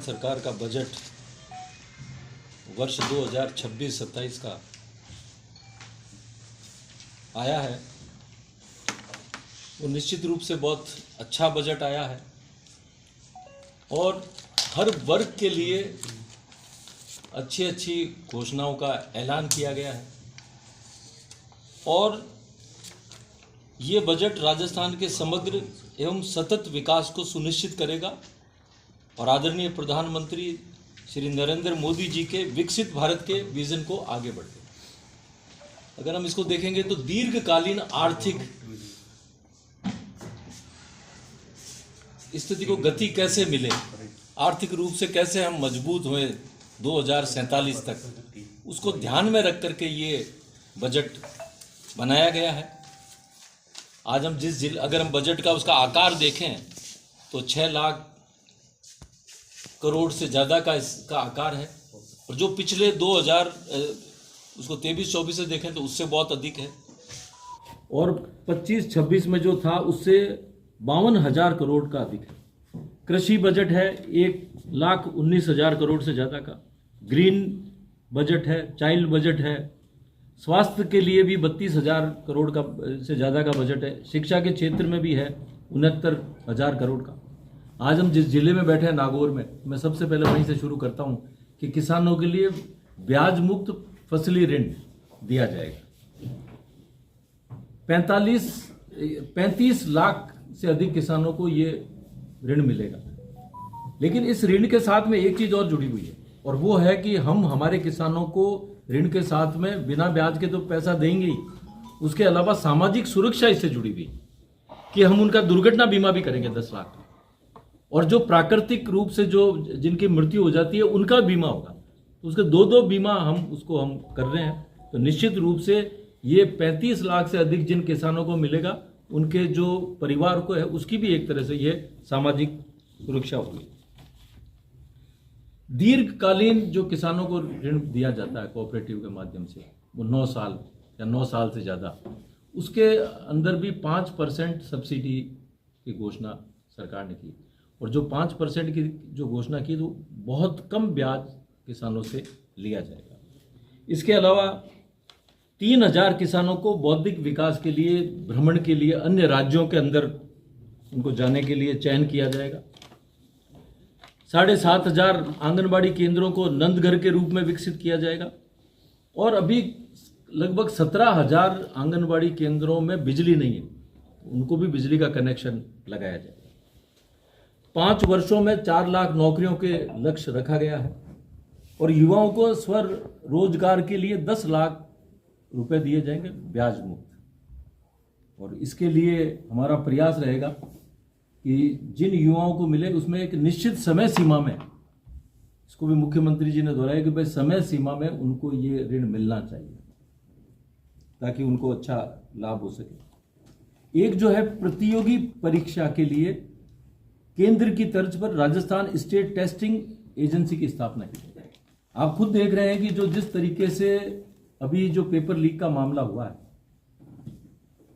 सरकार का बजट वर्ष 2026-27 का आया है वो निश्चित रूप से बहुत अच्छा बजट आया है और हर वर्ग के लिए अच्छी अच्छी घोषणाओं का ऐलान किया गया है और ये बजट राजस्थान के समग्र एवं सतत विकास को सुनिश्चित करेगा और आदरणीय प्रधानमंत्री श्री नरेंद्र मोदी जी के विकसित भारत के विजन को आगे बढ़ेगा। अगर हम इसको देखेंगे तो दीर्घकालीन आर्थिक स्थिति को गति कैसे मिले, आर्थिक रूप से कैसे हम मजबूत हुए 2047 तक, उसको ध्यान में रख करके ये बजट बनाया गया है। आज हम अगर हम बजट का उसका आकार देखें तो 6 लाख करोड़ से ज़्यादा का इसका आकार है और जो पिछले 2000 उसको 23-24 से देखें तो उससे बहुत अधिक है और 25-26 में जो था उससे 52,000 करोड़ का अधिक है। कृषि बजट है 1,19,000 करोड़ से ज़्यादा का, ग्रीन बजट है, चाइल्ड बजट है, स्वास्थ्य के लिए भी 32,000 करोड़ का से ज़्यादा का बजट है, शिक्षा के क्षेत्र में भी है 69,000 करोड़ का। आज हम जिस जिले में बैठे हैं नागौर में, मैं सबसे पहले वहीं से शुरू करता हूं कि किसानों के लिए ब्याज मुक्त फसली ऋण दिया जाएगा। 35 लाख से अधिक किसानों को ये ऋण मिलेगा। लेकिन इस ऋण के साथ में एक चीज और जुड़ी हुई है और वो है कि हम हमारे किसानों को ऋण के साथ में बिना ब्याज के तो पैसा देंगे ही, उसके अलावा सामाजिक सुरक्षा इससे जुड़ी हुई कि हम उनका दुर्घटना बीमा भी करेंगे 10 लाख और जो प्राकृतिक रूप से जो जिनकी मृत्यु हो जाती है उनका बीमा होगा, तो उसके दो बीमा हम कर रहे हैं। तो निश्चित रूप से ये 35 लाख से अधिक जिन किसानों को मिलेगा उनके जो परिवार को है उसकी भी एक तरह से ये सामाजिक सुरक्षा होगी। दीर्घकालीन जो किसानों को ऋण दिया जाता है कोऑपरेटिव के माध्यम से, वो 9 साल या 9 साल से ज़्यादा, उसके अंदर भी 5% सब्सिडी की घोषणा सरकार ने की और जो 5% की जो घोषणा की तो बहुत कम ब्याज किसानों से लिया जाएगा। इसके अलावा 3,000 किसानों को बौद्धिक विकास के लिए, भ्रमण के लिए अन्य राज्यों के अंदर उनको जाने के लिए चयन किया जाएगा। 7,500 आंगनबाड़ी केंद्रों को नंदघर के रूप में विकसित किया जाएगा और अभी लगभग 17,000 आंगनबाड़ी केंद्रों में बिजली नहीं है, उनको भी बिजली का कनेक्शन लगाया जाएगा। 5 वर्षों में 4 लाख नौकरियों के लक्ष्य रखा गया है और युवाओं को स्वरोजगार के लिए 10 लाख रुपए दिए जाएंगे ब्याज मुक्त। और इसके लिए हमारा प्रयास रहेगा कि जिन युवाओं को मिले उसमें एक निश्चित समय सीमा में, इसको भी मुख्यमंत्री जी ने दोहराया कि भाई समय सीमा में उनको ये ऋण मिलना चाहिए ताकि उनको अच्छा लाभ हो सके। एक जो है प्रतियोगी परीक्षा के लिए केंद्र की तर्ज पर राजस्थान स्टेट टेस्टिंग एजेंसी की स्थापना की जाएगी। आप खुद देख रहे हैं कि जो जिस तरीके से अभी जो पेपर लीक का मामला हुआ है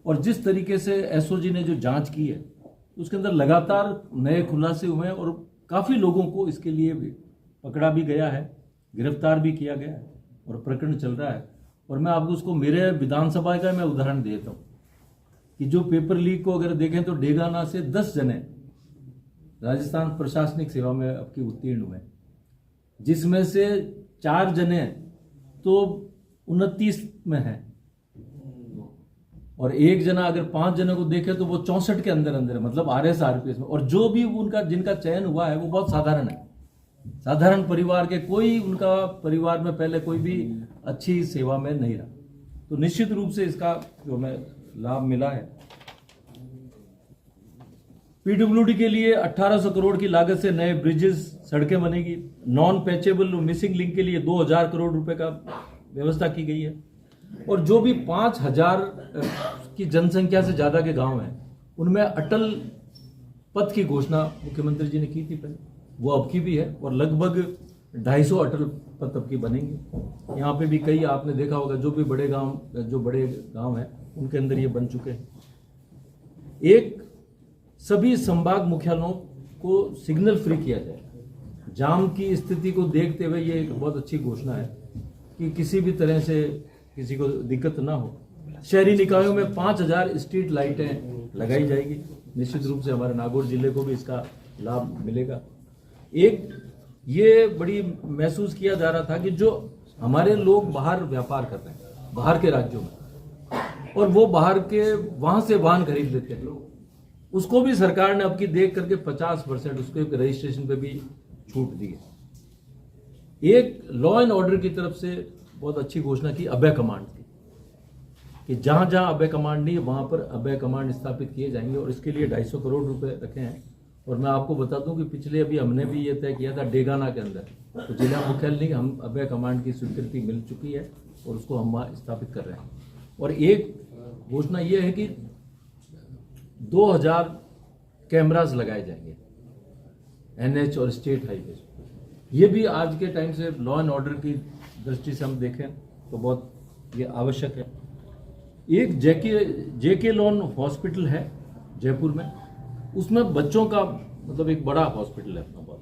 और जिस तरीके से एसओजी ने जो जांच की है उसके अंदर लगातार नए खुलासे हुए हैं और काफ़ी लोगों को इसके लिए भी पकड़ा भी गया है, गिरफ्तार भी किया गया है और प्रकरण चल रहा है। और मैं आपको उसको मेरे विधानसभा का मैं उदाहरण देता हूँ कि जो पेपर लीक को अगर देखें तो डेगाना से 10 जने राजस्थान प्रशासनिक सेवा में अब की उत्तीर्ण हुए, जिसमें से 4 जने तो 29 में हैं और एक जना अगर 5 जनों को देखे तो वो 64 के अंदर है, मतलब RS RPS में। और जो भी उनका जिनका चयन हुआ है वो बहुत साधारण है, साधारण परिवार के, कोई उनका परिवार में पहले कोई भी अच्छी सेवा में नहीं रहा। तो निश्चित रूप से इसका जो हमें लाभ मिला है। पीडब्ल्यूडी के लिए 1800 करोड़ की लागत से नए ब्रिजेस, सड़कें बनेगी। नॉन पैचेबल मिसिंग लिंक के लिए 2,000 करोड़ रुपए का व्यवस्था की गई है और जो भी 5,000 की जनसंख्या से ज्यादा के गांव हैं उनमें अटल पथ की घोषणा मुख्यमंत्री जी ने की थी पहले, वो अब की भी है और लगभग 250 अटल पथ अब की बनेंगे। यहाँ पे भी कई आपने देखा होगा जो बड़े गांव हैं उनके अंदर ये बन चुके हैं। एक सभी संभाग मुख्यालयों को सिग्नल फ्री किया जाए, जाम की स्थिति को देखते हुए ये एक बहुत अच्छी घोषणा है कि किसी भी तरह से किसी को दिक्कत ना हो। शहरी निकायों में 5000 स्ट्रीट लाइटें लगाई जाएगी। निश्चित रूप से हमारे नागौर जिले को भी इसका लाभ मिलेगा। एक ये बड़ी महसूस किया जा रहा था कि जो हमारे लोग बाहर व्यापार कर रहे हैं बाहर के राज्यों में, और वो बाहर के वहां से वाहन खरीद लेते हैं, उसको भी सरकार ने अब की देख करके 50% उसके रजिस्ट्रेशन पे भी छूट दी है। एक लॉ एंड ऑर्डर की तरफ से बहुत अच्छी घोषणा की अभय कमांड की, कि जहां जहां अभय कमांड नहीं है वहां पर अभय कमांड स्थापित किए जाएंगे, और इसके लिए 250 करोड़ रुपए रखे हैं। और मैं आपको बता दूं कि पिछले अभी हमने भी ये तय किया था डेगाना के अंदर, तो जिला मुख्यालय नहीं, हम अभय कमांड की स्वीकृति मिल चुकी है और उसको हम वहां स्थापित कर रहे हैं। और एक घोषणा ये है कि 2000 कैमरास लगाए जाएंगे NH और स्टेट हाईवे। ये भी आज के टाइम से लॉ एंड ऑर्डर की दृष्टि से हम देखें तो बहुत ये आवश्यक है। एक जेके लोन हॉस्पिटल है जयपुर में, उसमें बच्चों का मतलब एक बड़ा हॉस्पिटल है अपना बहुत,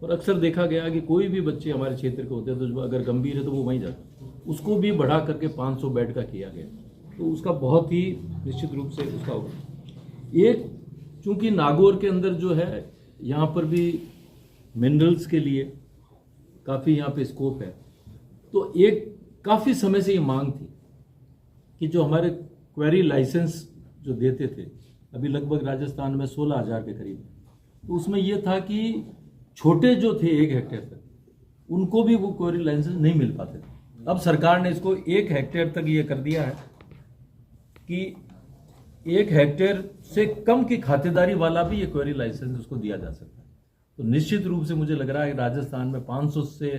और अक्सर देखा गया कि कोई भी बच्चे हमारे क्षेत्र के होते हैं तो अगर गंभीर है तो वो वहीं जाते हैं, उसको भी बढ़ा करके 500 बेड का किया गया, तो उसका बहुत ही निश्चित रूप से उसका होगा। एक चूंकि नागौर के अंदर जो है यहाँ पर भी मिनरल्स के लिए काफ़ी यहाँ पे स्कोप है, तो एक काफ़ी समय से ये मांग थी कि जो हमारे क्वेरी लाइसेंस जो देते थे, अभी लगभग राजस्थान में 16,000 के करीब, तो उसमें यह था कि छोटे जो थे 1 हेक्टेयर तक उनको भी वो क्वेरी लाइसेंस नहीं मिल पाते थे। अब सरकार ने इसको 1 हेक्टेयर तक ये कर दिया है कि 1 हेक्टेयर से कम की खातेदारी वाला भी ये क्वेरी लाइसेंस उसको दिया जा सकता है। तो निश्चित रूप से मुझे लग रहा है कि राजस्थान में 500 से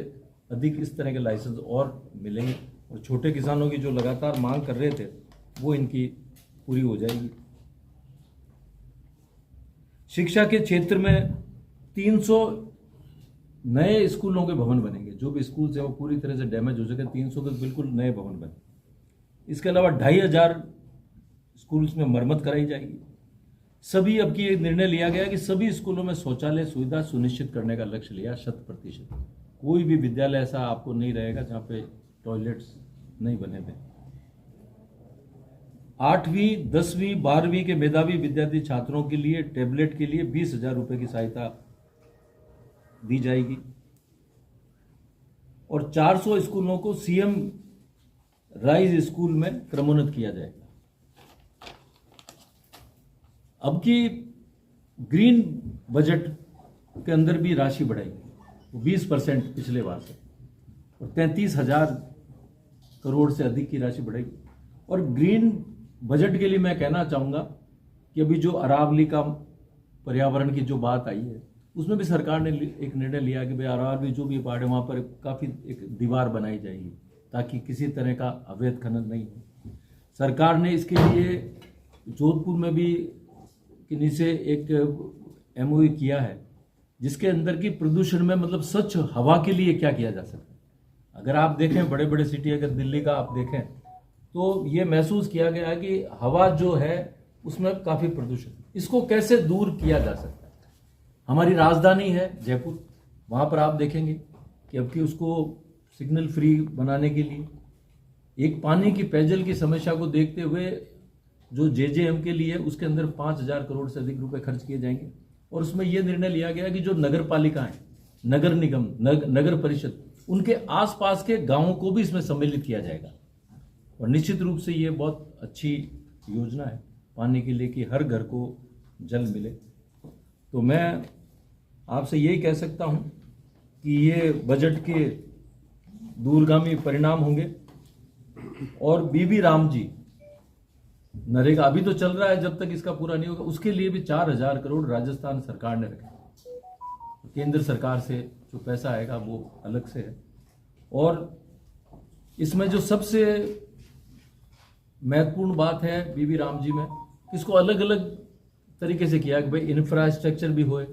अधिक इस तरह के लाइसेंस और मिलेंगे, और छोटे किसानों की जो लगातार मांग कर रहे थे वो इनकी पूरी हो जाएगी। शिक्षा के क्षेत्र में 300 नए स्कूलों के भवन बनेंगे। जो भी स्कूल है वो पूरी तरह से डैमेज हो सके, 300 के बिल्कुल नए भवन बने। इसके अलावा 2500 स्कूल्स में मरम्मत कराई जाएगी। सभी अब की निर्णय लिया गया कि सभी स्कूलों में शौचालय सुविधा सुनिश्चित करने का लक्ष्य लिया 100%। कोई भी विद्यालय ऐसा आपको नहीं रहेगा जहां पे टॉयलेट्स नहीं बने हुए। 8वीं, 10वीं, 12वीं के मेधावी विद्यार्थी छात्रों के लिए टैबलेट के लिए 20,000 रुपए की सहायता दी जाएगी, और 400 स्कूलों को CM राइज स्कूल में क्रमोन्नत किया जाएगा। अब की ग्रीन बजट के अंदर भी राशि बढ़ाएगी, 20% पिछले बार से, और 33,000 करोड़ से अधिक की राशि बढ़ेगी। और ग्रीन बजट के लिए मैं कहना चाहूँगा कि अभी जो अरावली का पर्यावरण की जो बात आई है, उसमें भी सरकार ने एक निर्णय लिया कि भाई अरावली जो भी पार्ट है वहाँ पर काफ़ी एक दीवार बनाई जाएगी ताकि किसी तरह का अवैध खनन नहीं हो। सरकार ने इसके लिए जोधपुर में भी किन्हीं से एक MOU किया है, जिसके अंदर की प्रदूषण में मतलब स्वच्छ हवा के लिए क्या किया जा सकता है। अगर आप देखें बड़े बड़े सिटी, अगर दिल्ली का आप देखें तो ये महसूस किया गया है कि हवा जो है उसमें काफ़ी प्रदूषण, इसको कैसे दूर किया जा सकता है। हमारी राजधानी है जयपुर, वहाँ पर आप देखेंगे कि अब की उसको सिग्नल फ्री बनाने के लिए एक पानी की पेयजल की समस्या को देखते हुए जो JJM के लिए उसके अंदर 5,000 करोड़ से अधिक रुपए खर्च किए जाएंगे। और उसमें यह निर्णय लिया गया कि जो नगर पालिकाएं, नगर निगम, नगर परिषद, उनके आसपास के गांवों को भी इसमें सम्मिलित किया जाएगा। और निश्चित रूप से ये बहुत अच्छी योजना है पानी के लिए कि हर घर को जल मिले। तो मैं आपसे यही कह सकता हूं कि ये बजट के दूरगामी परिणाम होंगे। और बीबी राम जी नरेगा अभी तो चल रहा है, जब तक इसका पूरा नहीं होगा उसके लिए भी 4,000 करोड़ राजस्थान सरकार ने रखे। केंद्र सरकार से जो पैसा आएगा वो अलग से है। और इसमें जो सबसे महत्वपूर्ण बात है बीबी राम जी में, इसको अलग अलग तरीके से किया कि भाई इंफ्रास्ट्रक्चर भी होए,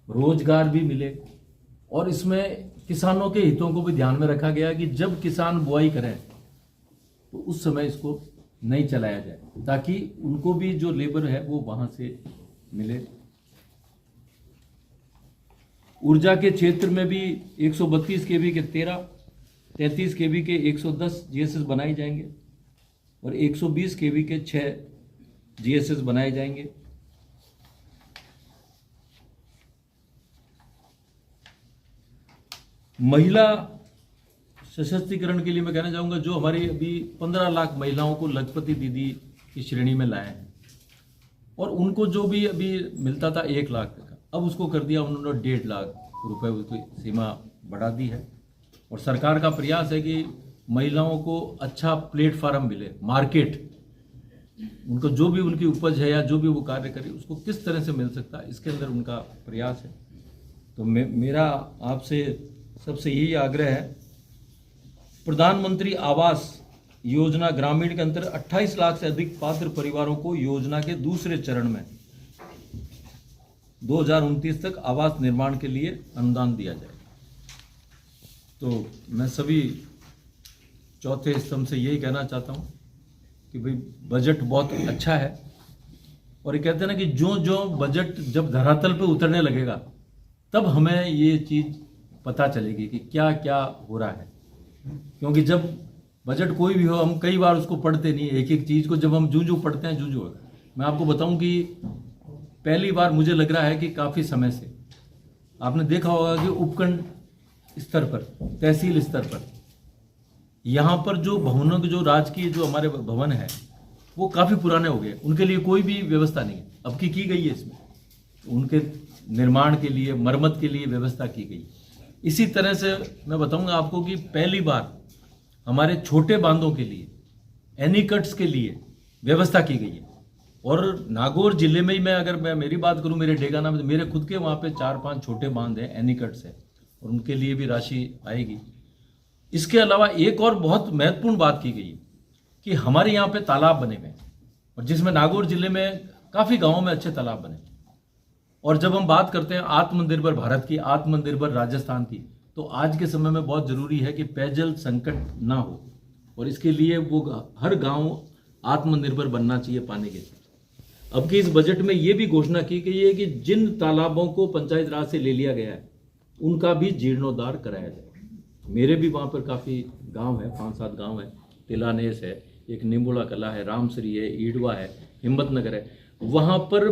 रोजगार भी मिले, और इसमें किसानों के हितों को भी ध्यान में रखा गया कि जब किसान बुआई करें तो उस समय इसको नहीं चलाया जाए ताकि उनको भी जो लेबर है वो वहां से मिले। ऊर्जा के क्षेत्र में भी 132 केवी के 13, 33 केवी के 110 जीएसएस बनाए जाएंगे और 120 केवी के 6 जीएसएस बनाए जाएंगे। महिला सशक्तिकरण के लिए मैं कहना चाहूँगा, जो हमारी अभी 15 लाख महिलाओं को लखपति दीदी की श्रेणी में लाए हैं और उनको जो भी अभी मिलता था 1 लाख का, अब उसको कर दिया उन्होंने 1.5 लाख रुपए, उसकी सीमा बढ़ा दी है। और सरकार का प्रयास है कि महिलाओं को अच्छा प्लेटफार्म मिले, मार्केट, उनको जो भी उनकी उपज है या जो भी वो कार्य करे उसको किस तरह से मिल सकता है, इसके अंदर उनका प्रयास है। तो मेरा आपसे सबसे यही आग्रह है, प्रधानमंत्री आवास योजना ग्रामीण के अंतर्गत 28 लाख से अधिक पात्र परिवारों को योजना के दूसरे चरण में 2029 तक आवास निर्माण के लिए अनुदान दिया जाएगा। तो मैं सभी चौथे स्तंभ से यही कहना चाहता हूँ कि भाई बजट बहुत अच्छा है, और ये कहते हैं ना कि जो जो बजट जब धरातल पे उतरने लगेगा तब हमें ये चीज़ पता चलेगी कि क्या क्या हो रहा है। क्योंकि जब बजट कोई भी हो, हम कई बार उसको पढ़ते नहीं, एक एक चीज़ को जब हम जूं पढ़ते हैं जूं होगा। मैं आपको बताऊं कि पहली बार मुझे लग रहा है कि काफ़ी समय से आपने देखा होगा कि उपखंड स्तर पर, तहसील स्तर पर, यहाँ पर जो भवनों के जो राजकीय जो हमारे भवन है वो काफ़ी पुराने हो गए, उनके लिए कोई भी व्यवस्था नहीं है। अब की गई है इसमें, उनके निर्माण के लिए, मरम्मत के लिए व्यवस्था की गई। इसी तरह से मैं बताऊंगा आपको कि पहली बार हमारे छोटे बांधों के लिए, एनीकट्स के लिए व्यवस्था की गई है। और नागौर जिले में ही मैं मेरी बात करूं, मेरे डेगाना में मेरे खुद के वहाँ पे 4-5 छोटे बांध हैं, एनीकट्स है, और उनके लिए भी राशि आएगी। इसके अलावा एक और बहुत महत्वपूर्ण बात की गई है कि हमारे यहाँ पे तालाब बने हुए हैं, और जिसमें नागौर जिले में काफ़ी गाँवों में अच्छे तालाब बने। और जब हम बात करते हैं आत्मनिर्भर भारत की, आत्मनिर्भर राजस्थान की, तो आज के समय में बहुत ज़रूरी है कि पेयजल संकट ना हो, और इसके लिए वो हर गांव आत्मनिर्भर बनना चाहिए पानी के साथ। अब की इस बजट में ये भी घोषणा की गई है कि जिन तालाबों को पंचायत राज से ले लिया गया है उनका भी जीर्णोद्धार कराया जाए। मेरे भी वहाँ पर काफ़ी गाँव है, 5-7 गाँव है, तिलानेस है, एक निम्बुड़ा कला है, रामसरी है, ईडवा है, हिम्मतनगर है, वहाँ पर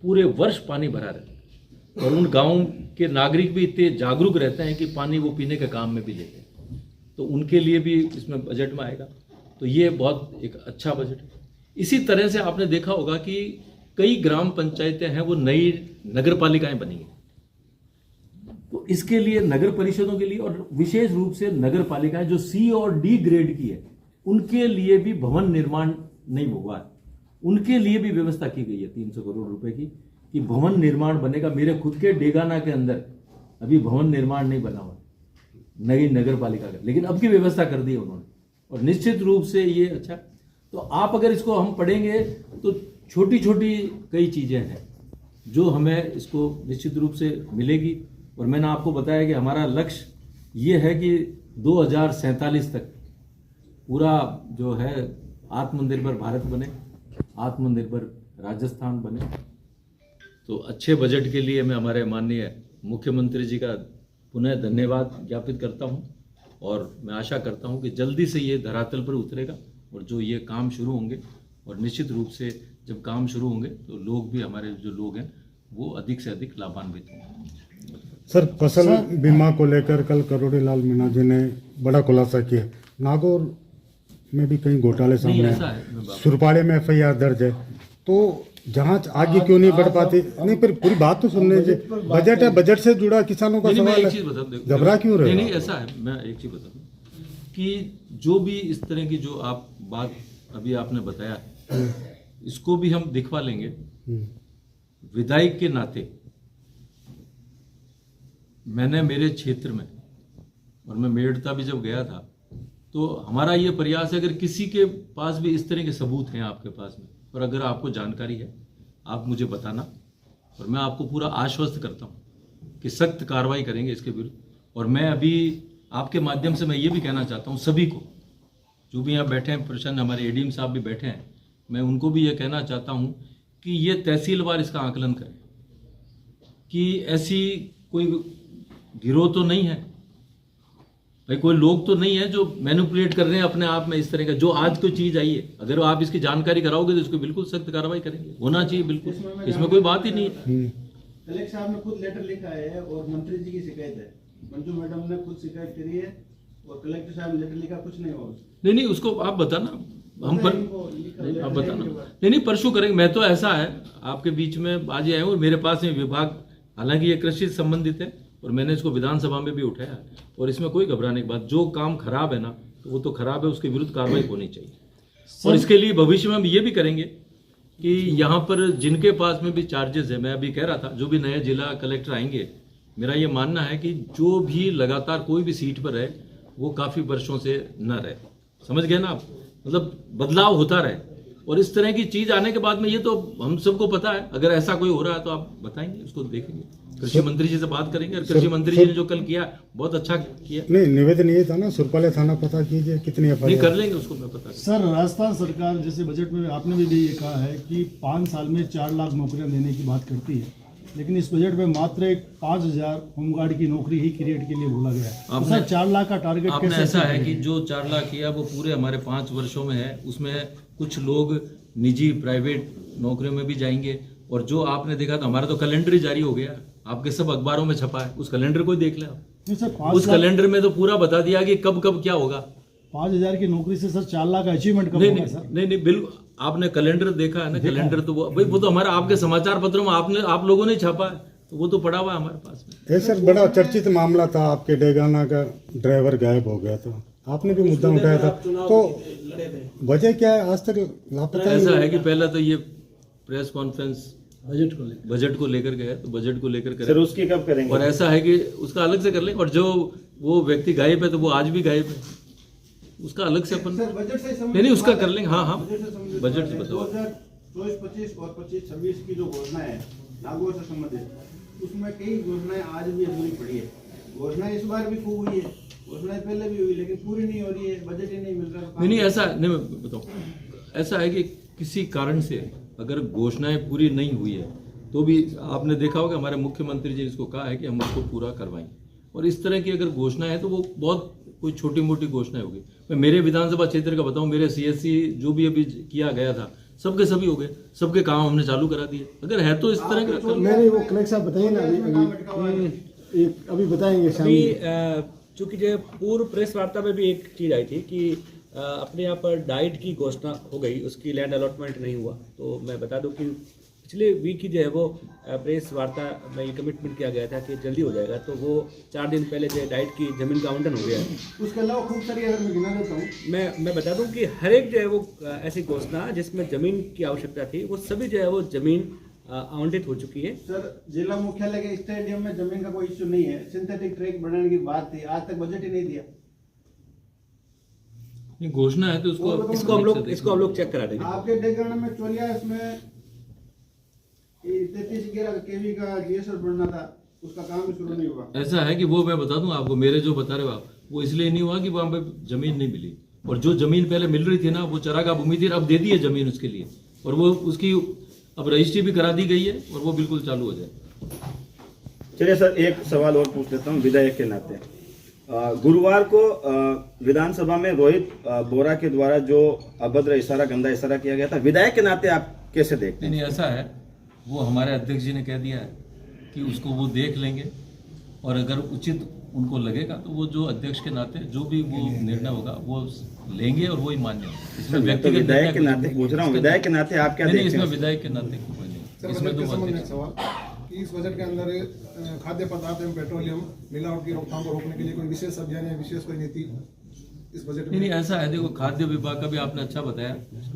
पूरे वर्ष पानी भरा रहता है। और उन गाँव के नागरिक भी इतने जागरूक रहते हैं कि पानी वो पीने के काम में भी लेते हैं, तो उनके लिए भी इसमें बजट में आएगा। तो ये बहुत एक अच्छा बजट है। इसी तरह से आपने देखा होगा कि कई ग्राम पंचायतें हैं, वो नई नगर पालिकाएं बनी हैं। तो इसके लिए नगर परिषदों के लिए, और विशेष रूप से नगर पालिकाएं जो C और D ग्रेड की है, उनके लिए भी भवन निर्माण नहीं हुआ है, उनके लिए भी व्यवस्था की गई है 300 करोड़ रुपए की, कि भवन निर्माण बनेगा। मेरे खुद के डेगाना के अंदर अभी भवन निर्माण नहीं बना हुआ नई नगर पालिका का, लेकिन अब की व्यवस्था कर दी है उन्होंने, और निश्चित रूप से ये अच्छा। तो आप अगर इसको हम पढ़ेंगे तो छोटी छोटी कई चीज़ें हैं जो हमें इसको निश्चित रूप से मिलेगी। और मैंने आपको बताया कि हमारा लक्ष्य ये है कि 2047 तक पूरा जो है आत्मनिर्भर भारत बने, आत्मनिर्भर राजस्थान बने। तो अच्छे बजट के लिए मैं हमारे माननीय मुख्यमंत्री जी का पुनः धन्यवाद ज्ञापित करता हूं, और मैं आशा करता हूं कि जल्दी से ये धरातल पर उतरेगा और जो ये काम शुरू होंगे, और निश्चित रूप से जब काम शुरू होंगे तो लोग भी, हमारे जो लोग हैं वो अधिक से अधिक लाभान्वित होंगे। सर, फसल बीमा को लेकर कल करोड़ी लाल मीणा जी ने बड़ा खुलासा किया। नागौर में भी कई घोटाले सामने हैं, सुरपाड़े में FIR दर्ज है, तो जांच आगे क्यों नहीं बढ़ पाती? नहीं, पर पूरी बात तो सुनने दीजिए। बजट है, बजट से जुड़ा किसानों का सवाल है, घबरा क्यों रहे? नहीं, ऐसा है, मैं एक चीज बता दूं कि जो भी इस तरह की जो आप बात अभी आपने बताया है, इसको भी हम दिखवा लेंगे। विधायक के नाते मैंने मेरे क्षेत्र में, और मैं मेड़ता भी जब गया था, तो हमारा ये प्रयास है, अगर किसी के पास भी इस तरह के सबूत हैं आपके पास में, और अगर आपको जानकारी है, आप मुझे बताना, और मैं आपको पूरा आश्वस्त करता हूँ कि सख्त कार्रवाई करेंगे इसके विरुद्ध। और मैं अभी आपके माध्यम से मैं ये भी कहना चाहता हूँ सभी को, जो भी यहाँ बैठे हैं, प्रसन्न हमारे ADM साहब भी बैठे हैं, मैं उनको भी ये कहना चाहता हूँ कि ये तहसीलवार इसका आकलन करें, कि ऐसी कोई गिरोह तो नहीं है भाई, कोई लोग तो नहीं है जो मैनिपुलेट कर रहे हैं अपने आप में इस तरह का। जो आज कोई चीज आई है, अगर आप इसकी जानकारी कराओगे तो इसको बिल्कुल सख्त कार्रवाई करेंगे, होना चाहिए बिल्कुल, इसमें कोई बात ही नहीं है। कलेक्टर साहब ने खुद लेटर लिखा है और मंत्री जी की शिकायत है, मंजू मैडम ने खुद शिकायत करी है और कलेक्टर साहब ने लेटर लिखा, कुछ नहीं हुआ। नहीं उसको आप बताना, हम पर नहीं, आप बताना नहीं परसों करेंगे। मैं तो ऐसा है आपके बीच में आज आया हूँ, मेरे पास में विभाग, हालांकि ये कृषि से संबंधित है और मैंने इसको विधानसभा में भी उठाया और इसमें कोई घबराने की बात, जो काम खराब है ना तो वो तो खराब है, उसके विरुद्ध कार्रवाई होनी चाहिए। और इसके लिए भविष्य में हम ये भी करेंगे कि यहाँ पर जिनके पास में भी चार्जेस है, मैं अभी कह रहा था जो भी नए जिला कलेक्टर आएंगे, मेरा ये मानना है कि जो भी लगातार कोई भी सीट पर है वो काफ़ी वर्षों से न रहे, समझ गए ना आप, मतलब बदलाव होता रहे। और इस तरह की चीज आने के बाद में ये तो हम सबको पता है, अगर ऐसा कोई हो रहा है तो आप बताएंगे, उसको देखेंगे, कृषि मंत्री जी से बात करेंगे। और कृषि मंत्री जी ने जो कल किया बहुत अच्छा किया। नहीं, निवेदन ये था ना, सुरपाले थाना पता कीजिए कितनी नहीं कर लेंगे उसको, मैं पता। सर, राजस्थान सरकार जैसे बजट में आपने भी ये कहा है कि 5 साल में 4 लाख नौकरियां देने की बात करती है, लेकिन इस बजट में मात्र एक 5000 होमगार्ड की नौकरी ही क्रिएट के लिए बोला गया है। तो सर 4 लाख का टारगेट आपने कैसे ऐसा है कि जो 4 लाख किया वो पूरे हमारे 5 वर्षों में है, उसमें कुछ लोग निजी प्राइवेट नौकरियों में भी जाएंगे। और जो आपने देखा तो हमारा तो कैलेंडर ही जारी हो गया, आपके सब अखबारों में छपा है, उस कैलेंडर को ही देख ले आप। नहीं सर, उस कैलेंडर में तो पूरा बता दिया कि कब कब क्या होगा। 5000 की नौकरी से सर 4 लाख का अचीवमेंट कब नहीं होगा नहीं, सर? नहीं बिल्कुल, आपने कैलेंडर देखा है ना, कैलेंडर तो वो तो हमारा आपके समाचार पत्रों में आप लोगों ने छापा है, तो वो तो पड़ा हुआ है हमारे पास में। ये सर बड़ा चर्चित मामला था, आपके डेगाना का ड्राइवर गायब हो गया था, आपने भी मुद्दा उठाया था, तो वजह क्या है आज तक लापता? ऐसा है कि पहला तो ये प्रेस कॉन्फ्रेंस बजट को लेकर गए, तो बजट को लेकर करें सर उसकी कब करेंगे? और ऐसा है कि उसका अलग से कर लेंगे। और जो वो व्यक्ति गायब है तो वो आज भी गायब है, उसका अलग से अपन बजट से नहीं उसका कर लेंगे। हाँ बजट से बताओ। 2024-25 और 25-26 की जो घोषणा है लागू से संबंधित, उसमें कई घोषणाएं आज भी अधूरी पड़ी है। घोषणा इस बार भी खूब हुई है, घोषणाएं पहले भी हुई, लेकिन पूरी नहीं हो रही है, बजट ही नहीं मिल रहा। नहीं ऐसा नहीं, मैं बताऊँ, ऐसा है कि किसी कारण से अगर घोषणाएं पूरी नहीं हुई है तो भी आपने देखा होगा हमारे मुख्यमंत्री जी ने इसको कहा है कि हम उसको पूरा करवाएंगे। और इस तरह की अगर घोषणा है तो वो बहुत कोई छोटी मोटी घोषणाएं होगी। मैं मेरे विधानसभा क्षेत्र का बताऊं, मेरे CSC जो भी अभी किया गया था सबके सभी हो गए, सबके काम हमने चालू करा दिए। अगर है तो इस तरह का नहीं, वो कलेक्टर साहब बताइए ना, अभी बताएंगे। चूंकि जो पूर्व प्रेस वार्ता में भी एक चीज़ आई थी कि अपने यहाँ पर डाइट की घोषणा हो गई, उसकी लैंड अलॉटमेंट नहीं हुआ। तो मैं बता दूं कि पिछले वीक ही जो है वो प्रेस वार्ता में ये कमिटमेंट किया गया था कि जल्दी हो जाएगा, तो वो 4 दिन पहले जो डाइट की जमीन का आवंटन हो गया है। उसके अलावा खूब सारी अगर मैं गिना देता हूँ, मैं बता दूं कि हर एक जो है वो ऐसी घोषणा जिसमें जमीन की आवश्यकता थी वो सभी जो है वो जमीन आवंटित हो चुकी है। सर जिला मुख्यालय के स्टेडियम में जमीन का कोई इश्यू नहीं है, सिंथेटिक ट्रैक बनाने की बात थी, आज तक बजट ही नहीं दिया। घोषणा है तो इसको हम लोग चेक करा देंगे। आपके डेगाना में चोलिया इसमें 33-11 केवी का GSR बनना था, उसका काम भी शुरू नहीं हुआ। ऐसा है कि वो मैं बता दूं आपको, मेरे जो बता रहे हो आप, वो इसलिए नहीं हुआ कि वहां पे जमीन नहीं मिली, और जो जमीन पहले मिल रही थी ना वो चरागाह भूमि थी, अब दे दी है जमीन उसके लिए, और वो उसकी अब रजिस्ट्री भी करा दी गई है और वो बिल्कुल चालू हो जाए। चलिए सर, एक सवाल और पूछ लेता हूँ विधायक के नाते। गुरुवार को विधानसभा में रोहित बोरा के द्वारा जो अभद्र इशारा, गंदा इशारा किया गया था, विधायक के नाते आप कैसे देखते हैं? नहीं ऐसा है, वो हमारे अध्यक्ष जी ने कह दिया है कि उसको वो देख लेंगे, और अगर उचित उनको लगेगा तो वो जो अध्यक्ष के नाते जो भी वो निर्णय होगा वो लेंगे और वो ही मान्य होगा। इसमें व्यक्तिगत विधायक के नाते पूछ रहा हूँ, विधायक के नाते आप क्या देखते हैं? इसमें विधायक के नाते कोई नहीं, इसमें तो सवाल कि इस बजट के अंदर खाद्य पदार्थ एवं पेट्रोलियम मिलावट की रोकथाम को रोकने के लिए कोई विशेष अभियान या विशेष कोई नीति इस बजट में? नहीं ऐसा है, देखो खाद्य विभाग का भी आपने अच्छा बताया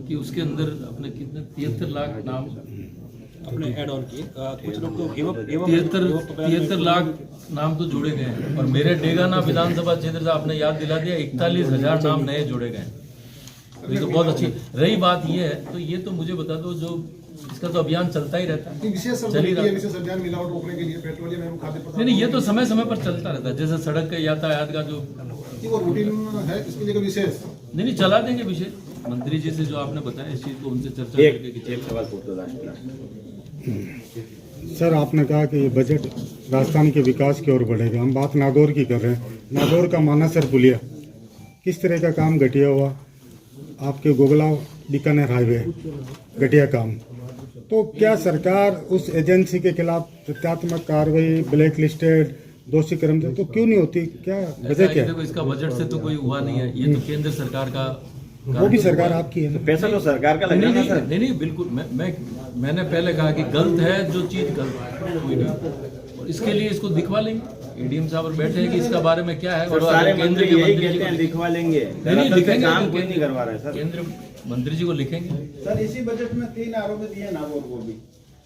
कि उसके अंदर अपने कितने 73 लाख नाम अपने ऐड ऑन किए, कुछ लोग तो 73 लाख नाम तो जोड़े गए हैं, और मेरे डेगाना विधानसभा क्षेत्र से आपने याद दिला दिया 41,000 नाम नए जोड़े गए हैं। ये तो बहुत अच्छी रही बात ये है, तो ये तो मुझे बता दो, जो इसका तो अभियान चलता ही रहता है, विशेष अभियान मिलावट रोकने के लिए पेट्रोलियम एवं खाद्य पदार्थ? नहीं ये तो समय समय पर चलता रहता है, जैसे सड़क के यातायात का जो वो रूटीन है, इसके लिए कोई विशेष? नहीं चला देंगे विषय मंत्री जी से जो आपने बताया, इस चीज को उनसे चर्चा करके। एक सवाल पूछ लो लास्ट। सर आपने कहा कि ये बजट राजस्थान के विकास की ओर बढ़ेगा, हम बात नागौर की कर रहे हैं। नागौर का मानासर पुलिया किस तरह का काम घटिया हुआ, आपके गोगला बीकानेर हाईवे घटिया काम, तो क्या सरकार उस एजेंसी के खिलाफ तथ्यात्मक कार्रवाई, ब्लैक लिस्टेड दोषी कर्मचारी तो क्यों नहीं होती, क्या वजह क्या है? देखो इसका बजट से तो कोई हुआ नहीं है, ये तो केंद्र सरकार का वो भी सरकार आपकी है ना। पैसा तो सरकार का लग नहीं रहा है नहीं, सर। नहीं नहीं बिल्कुल मैंने पहले कहा कि गलत है जो चीज गलत है, कोई नहीं, और इसके लिए इसको दिखवा लेंगे। एडीएम साहब और बैठे हैं कि इसका बारे में क्या है, और और सारे केंद्र मंत्री के यही मंत्री जी कहते हैं को दिखवा लेंगे, नहीं नहीं दरअसल लिखेंगे, काम कोई नहीं करवा रहा है सर। केंद्र मंत्री जी को लिखेंगे। सर इसी बजट में 3 आरोप दिए नागौर को भी,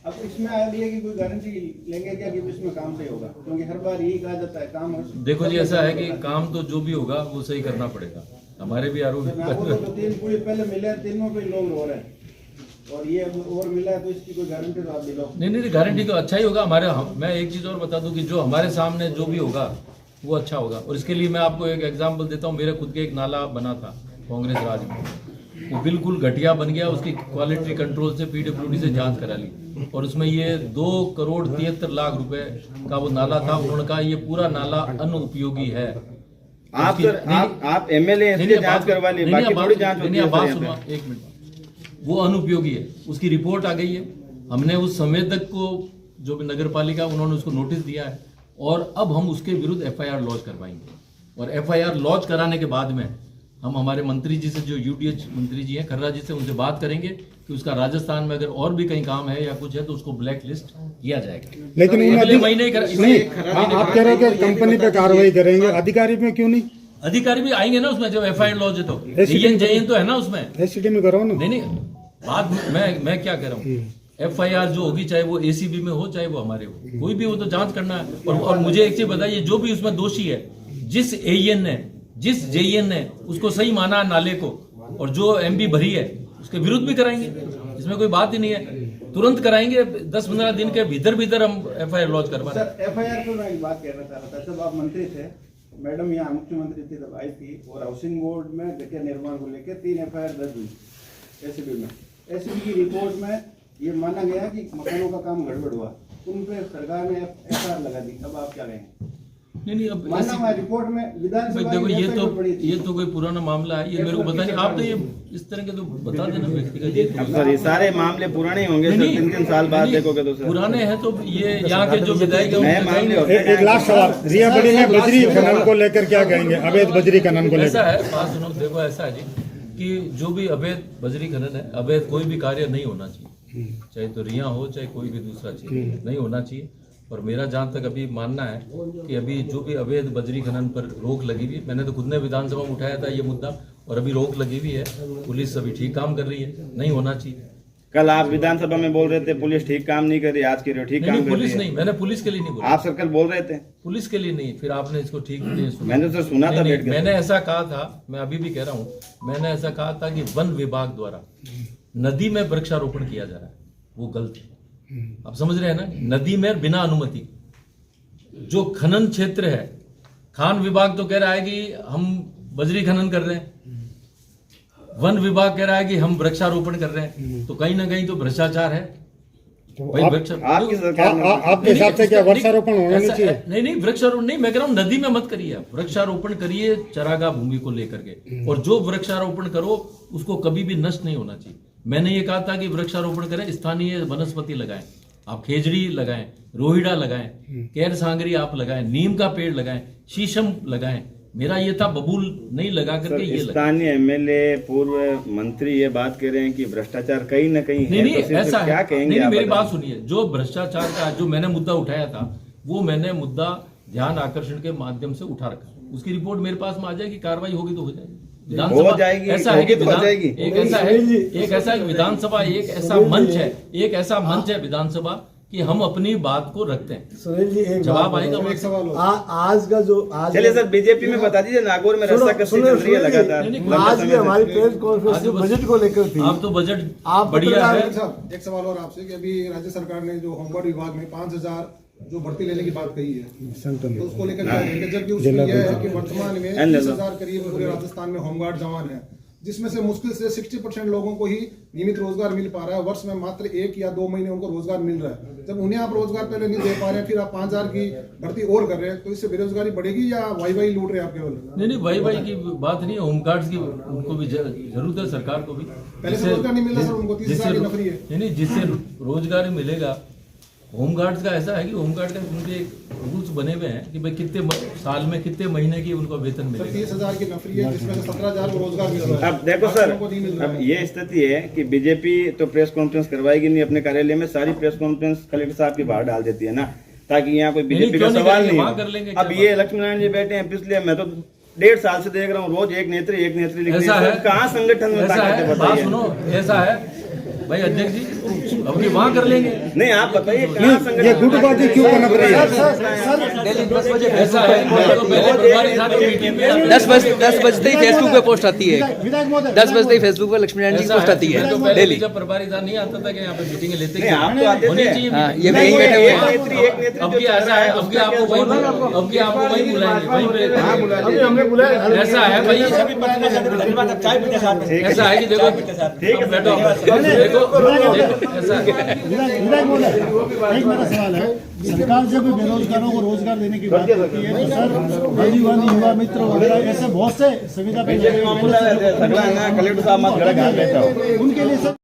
अब इसमें आ रही है कि कोई गारंटी लेंगे क्या कि इसमें काम सही होगा, क्योंकि हर बार यही कहा जाता है काम देखो जी ऐसा है कि काम तो जो भी होगा वो सही करना पड़ेगा, हमारे भी आरोप नागौर को 3 पुलिस पहले मिले हैं, तीनों पे लोग रो रहे हैं, और ये और मिला है तो इसकी कोई गारंटी तो आप दिलाओ। नहीं गारंटी तो अच्छा ही होगा हमारे। मैं एक चीज और बता दूं कि जो हमारे सामने जो भी होगा वो अच्छा होगा, और इसके लिए मैं आपको एक एग्जांपल देता हूं। मेरे खुद के एक नाला बना था कांग्रेस राज में, वो बिल्कुल घटिया बन गया, उसकी क्वालिटी कंट्रोल से पीडब्ल्यूडी से जांच करा ली, और उसमें ये 2,73,00,000 रुपए का वो नाला था। उन्होंने कहा ये पूरा नाला अनुपयोगी है। आप सर आप एमएलए हैं, इसलिए जांच करवा ली, बाकी थोड़ी जांच होती है बात सर सुनो यहाँ पे। एक मिनट, वो अनुपयोगी है, उसकी रिपोर्ट आ गई है। हमने उस संवेदक को जो भी नगर पालिका उन्होंने उसको नोटिस दिया है, और अब हम उसके विरुद्ध एफआईआर लॉन्च करवाएंगे, और एफआईआर लॉन्च कराने के बाद में हम हमारे मंत्री जी से, जो यूडीएच मंत्री जी हैं खर्रा जी से, उनसे बात करेंगे कि उसका राजस्थान में अगर और भी कहीं काम है या कुछ है तो उसको ब्लैक लिस्ट किया जाएगा। लेकिन अगले महीने आप कह रहे हो कि कंपनी पे कार्रवाई करेंगे, अधिकारी में क्यों नहीं? अधिकारी भी आएंगे ना उसमें, जब एफआईआर लॉन्च है तो जयन तो है ना उसमें। एससीडी में करो ना। नहीं बात मैं क्या कह रहा हूँ, एफआईआर जो होगी चाहे वो एसीबी में हो चाहे वो हमारे हो, कोई भी हो तो जांच करना है। और मुझे एक चीज बताइए, जो भी उसमें दोषी है, जिस एईएन ने, जिस जेईएन ने उसको सही माना नाले को, और जो एमबी भरी है उसके विरुद्ध भी कराएंगे, इसमें कोई बात ही नहीं है, तुरंत कराएंगे। 10-15 दिन के भीतर हम एफआईआर लॉन्च करवा। सर एफआईआर तो मैं एक बात कहना चाह रहा था, जब आप मंत्री थे, मैडम यहाँ मुख्यमंत्री थी तब आई थी, और हाउसिंग बोर्ड में घटिया निर्माण को लेकर 3 एफआईआर दर्ज हुई एसीबी में। एसीबी की रिपोर्ट में ये माना गया कि मकानों का काम गड़बड़ हुआ, उन पे सरकार ने एफआईआर लगा दी। अब आप क्या कहेंगे? नहीं अब माना हुआ रिपोर्ट में विधानसभा देखो की वेबसाइट पर पड़ी थी। ये तो कोई पुराना मामला है, ये मेरे को पता नहीं। आप तो ये इस तरह के तो बता देना व्यक्तिगत। अब सर ये सारे मामले पुराने होंगे सर, 3 साल बाद देखोगे तो सर पुराने हैं तो ये यहाँ के जो विधायक नए मामले होते हैं। एक लास्ट सवाल, रिया बड़ी में बजरी खनन को लेकर क्या कहेंगे, अवैध बजरी खनन को ऐसा लेकर? है, बात सुनो, देखो ऐसा है जी कि जो भी अवैध बजरी खनन है, अवैध कोई भी कार्य नहीं होना चाहिए, चाहे तो रिया हो चाहे कोई भी दूसरा चीज नहीं होना चाहिए। और मेरा जहाँ तक अभी मानना है कि अभी जो भी अवैध बजरी खनन पर रोक लगी हुई है, मैंने तो खुद ने विधानसभा में उठाया था ये मुद्दा, और अभी रोक लगी हुई है, पुलिस अभी ठीक काम कर रही है, नहीं होना चाहिए। कल आप विधानसभा में बोल रहे थे पुलिस ठीक काम नहीं कर रही, आज की ठीक काम नहीं कर पुलिस रही है। नहीं, मैंने पुलिस के लिए नहीं बोला, आप सर कल बोल रहे थे पुलिस के लिए नहीं, फिर आपने इसको ठीक नहीं सुना। मैंने तो सुना था नहीं, बैठ के। मैंने ऐसा कहा था, मैं अभी भी कह रहा हूँ, मैंने ऐसा कहा था कि वन विभाग द्वारा नदी में वृक्षारोपण किया जा रहा है, वो गलत है। आप समझ रहे हैं ना, नदी में बिना अनुमति जो खनन क्षेत्र है, खान विभाग तो कह रहा है कि हम बजरी खनन कर रहे हैं, वन विभाग कह रहा है कि हम वृक्षारोपण कर रहे हैं, तो कहीं ना कहीं तो भ्रष्टाचार है। भाई आपकी सरकार में आपके हिसाब से क्या वृक्षारोपण होना नहीं चाहिए? नहीं वृक्षारोपण नहीं, मैं कह रहा हूँ नदी में मत करिए, आप वृक्षारोपण करिए चरागाह भूमि को लेकर के, और जो वृक्षारोपण करो उसको कभी भी नष्ट नहीं होना चाहिए। मैंने ये कहा था कि वृक्षारोपण करें, स्थानीय वनस्पति लगाएं, आप खेजड़ी लगाएं, रोहिड़ा लगाएं, कैर सांगरी आप लगाएं, नीम का पेड़ लगाएं, शीशम लगाएं। मेरा ये था बबूल नहीं लगा करके ये लगा। स्थानीय एमएलए पूर्व मंत्री ये बात कह रहे हैं कि भ्रष्टाचार कहीं ना कहीं है, नहीं तो सिर्फ ऐसा क्या है, कहेंगे नहीं आप मेरी बताइए। बात सुनिए, जो भ्रष्टाचार का जो मैंने मुद्दा उठाया था, वो मैंने मुद्दा ध्यान आकर्षण के माध्यम से उठा रखा, उसकी रिपोर्ट मेरे पास में आ जाएगी, कार्रवाई होगी तो हो जाएगी। हो जाएगी, ऐसा है कि होगी तो हो जाएगी। एक ऐसा है विधानसभा एक ऐसा मंच है, एक ऐसा मंच है विधानसभा कि हम अपनी बात को रखते हैं। सुनील जी एक जवाब आएगा एक सवाल और। आज का जो आज चलिए सर बीजेपी में बता दीजिए, नागौर में रास्ता कस्ती चल रही है लगातार नहीं, लंबे आज समय भी से। हमारी प्रेस कॉन्फ्रेंस बजट को लेकर थी। आप तो बजट आप बढ़िया पत्रकार है। साहब एक सवाल और आपसे कि अभी राज्य सरकार ने जो होमगार्ड विभाग में 5,000 जो भर्ती लेने की बात कही है, तो उसको लेकर क्या कहेंगे? जबकि उसमें यह है कि वर्तमान में 30,000 करीब पूरे राजस्थान में होमगार्ड जवान है, जिसमें से मुश्किल से 60% लोगों को ही नियमित रोजगार मिल पा रहा है। वर्ष में मात्र 1 या 2 महीने उनको रोजगार मिल रहा है। जब उन्हें आप रोजगार पहले नहीं दे पा रहे हैं, फिर आप 5000 की भर्ती और कर रहे हैं, तो इससे बेरोजगारी बढ़ेगी या वाई लूट रहे हैं आप केवल? नहीं वाई की बात नहीं है, होमगार्ड्स की उनको भी जरूरत है, सरकार को भी। पहले से रोजगार नहीं मिल रहा सर उनको, 30,000 की नौकरी है। नहीं जिससे रोजगार मिलेगा। होमगार्ड्स का ऐसा है कि होमगार्ड का उनके रूल्स बने हुए हैं कि भाई कितने साल में कितने महीने की उनको वेतन मिलेगा। 30,000 की नौकरी है जिसमें से 17,000 को रोजगार मिल रहा है। अब देखो सर, अब ये स्थिति है कि बीजेपी तो प्रेस कॉन्फ्रेंस करवाएगी नहीं अपने कार्यालय में, सारी प्रेस कॉन्फ्रेंस कलेक्टर साहब की बाहर डाल देती है ना, ताकि यहाँ कोई बीजेपी का सवाल नहीं हो। अब ये लक्ष्मी नारायण जी बैठे हैं, पिछले मैं तो 1.5 साल से देख रहा हूँ, रोज एक नेत्री लिख रही है। कहाँ संगठन में ताकत है बताइए। सुनो, ऐसा है भाई अध्यक्ष जी, अब ये वहाँ कर लेंगे। नहीं आप बताइए कहाँ संगठन, ये गुटबाजी क्यों पनप रही है? ऐसा है, मैं तो पहले प्रभारी था तो मीटिंग में 10 बजते ही फेसबुक पे पोस्ट आती है। 10 बजते ही फेसबुक पे लक्ष्मी नारायण जी की पोस्ट आती है मैं तो पहले डेली। जब प्रभारी था नहीं आता था कि यहाँ पे मीटिंग लेते नहीं, आप तो आते होनी थे। चाहिए। हाँ, ये भी यहीं बैठे हुए हैं। एक नेत्री अब की ऐसा है, अब की आपको वही बुलाएंगे, वहीं पे ऐसा है भाई, ऐसा है कि देखो बैठो, देखो ऐसा है। विधायक महोदय, एक मेरा सवाल है, सरकार जब बेरोजगारों को रोजगार देने की बात करती है तो सर राजीव गांधी युवा मित्र वगैरह ऐसे बहुत से सुविधा कलेक्टर साहब मत उनके लिए सर